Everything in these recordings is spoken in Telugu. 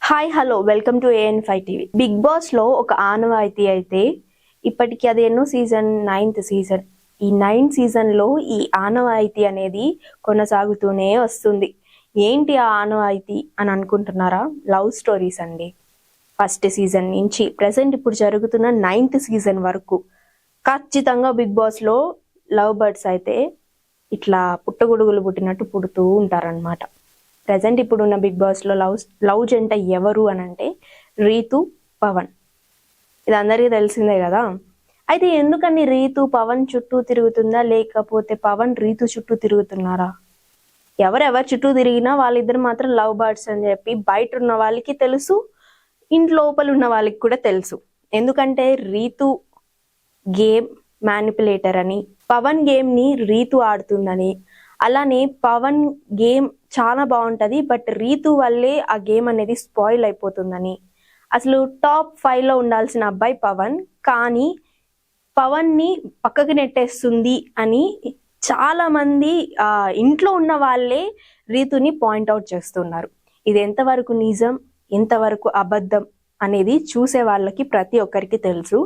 Hi hello welcome to AN5 TV. Bigg Boss లో ఒక ఆనవాయితీ అయితే ఇప్పటికి అది ఎన్నో సీజన్, 9th సీజన్. ఈ 9th సీజన్ లో ఈ ఆనవాయితీ అనేది కొనసాగుతూనే వస్తుంది. ఏంటి ఆ ఆనవాయితీ అని అనుకుంటున్నారా? లవ్ స్టోరీస్ అండి. ఫస్ట్ సీజన్ నుంచి ప్రెసెంట్ ఇప్పుడు జరుగుతున్న 9th సీజన్ వరకు ఖచ్చితంగా బిగ్ బాస్ లో లవ్ బర్డ్స్ అయితే ఇట్లా పుట్టగొడుగులు పుట్టినట్టు పుడుతూ ఉంటారనమాట. ప్రజెంట్ ఇప్పుడున్న బిగ్ బాస్ లో లవ్ జంట ఎవరు అని అంటే రీతు, పవన్. ఇది అందరికీ తెలిసిందే కదా. అయితే ఎందుకని రీతు పవన్ చుట్టూ తిరుగుతుందా, లేకపోతే పవన్ రీతు చుట్టూ తిరుగుతున్నారా? ఎవరెవరు చుట్టూ తిరిగినా వాళ్ళిద్దరు మాత్రం లవ్ బర్డ్స్ అని చెప్పి బయట ఉన్న వాళ్ళకి తెలుసు, ఇంట్లోపల ఉన్న వాళ్ళకి కూడా తెలుసు. ఎందుకంటే రీతు గేమ్ మ్యానిపులేటర్ అని, పవన్ గేమ్ ని రీతు ఆడుతుందని, అలానే పవన్ గేమ్ చాలా బాగుంటది బట్ రీతు వల్లే ఆ గేమ్ అనేది స్పాయిల్ అయిపోతుందని, అసలు టాప్ 5 లో ఉండాల్సిన అబ్బాయి పవన్, కానీ పవన్ ని పక్కకి నెట్టేస్తుంది అని చాలా మంది ఇంట్లో ఉన్న వాళ్ళే రీతుని పాయింట్అవుట్ చేస్తున్నారు. ఇది ఎంతవరకు నిజం, ఎంతవరకు అబద్ధం అనేది చూసే వాళ్ళకి ప్రతి ఒక్కరికి తెలుసు.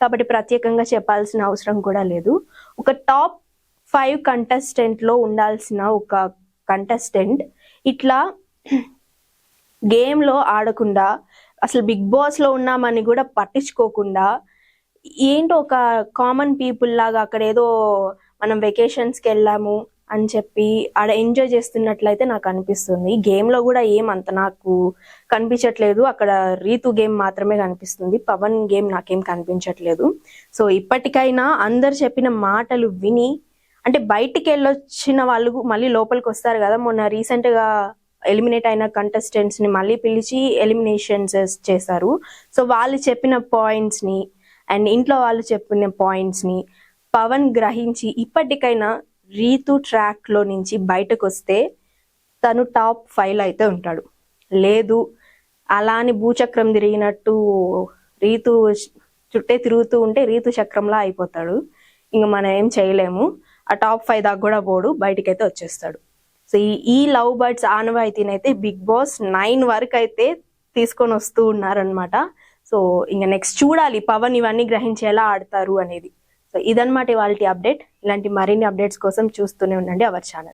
కాబట్టి ప్రత్యేకంగా చెప్పాల్సిన అవసరం కూడా లేదు. ఒక టాప్ 5 కంటెస్టెంట్ లో ఉండాల్సిన ఒక కంటెస్టెంట్ ఇట్లా గేమ్ లో ఆడకుండా, అసలు బిగ్ బాస్ లో ఉన్నామని కూడా పట్టించుకోకుండా, ఏంటో ఒక కామన్ పీపుల్ లాగా అక్కడ ఏదో మనం వెకేషన్స్కి వెళ్ళాము అని చెప్పి ఆడ ఎంజాయ్ చేస్తున్నట్లయితే నాకు అనిపిస్తుంది. గేమ్ లో కూడా ఏమంత నాకు కనిపించట్లేదు. అక్కడ రీతు గేమ్ మాత్రమే కనిపిస్తుంది, పవన్ గేమ్ నాకేం కనిపించట్లేదు. సో ఇప్పటికైనా అందరు చెప్పిన మాటలు విని, అంటే బయటికి వెళ్ళొచ్చిన వాళ్ళు మళ్ళీ లోపలికి వస్తారు కదా. మొన్న రీసెంట్ గా ఎలిమినేట్ అయిన కంటెస్టెంట్స్ ని మళ్ళీ పిలిచి ఎలిమినేషన్స్ చేశారు. సో వాళ్ళు చెప్పిన పాయింట్స్ ని అండ్ ఇంట్లో వాళ్ళు చెప్పిన పాయింట్స్ ని పవన్ గ్రహించి ఇప్పటికైనా రీతు ట్రాక్ లో నుంచి బయటకు వస్తే తను టాప్ 5 లో అయితే ఉంటాడు. లేదు అలా అని భూచక్రం తిరిగినట్టు రీతు చుట్టే తిరుగుతూ ఉంటే రీతు చక్రంలా అయిపోతాడు. ఇంకా మనం ఏం చేయలేము. ఆ టాప్ 5 దాకా కూడా పోడు, బయటకైతే వచ్చేస్తాడు. సో ఈ లవ్ బర్డ్స్ ఆనవాయితీని అయితే బిగ్ బాస్ 9 వరకు అయితే తీసుకొని వస్తూ ఉన్నారనమాట. సో ఇంకా నెక్స్ట్ చూడాలి పవన్ ఇవన్నీ గ్రహించి ఎలా ఆడతారు అనేది. సో ఇదన్నమాట ఇవాళ అప్డేట్. ఇలాంటి మరిన్ని అప్డేట్స్ కోసం చూస్తూనే ఉండండి అవర్ ఛానల్.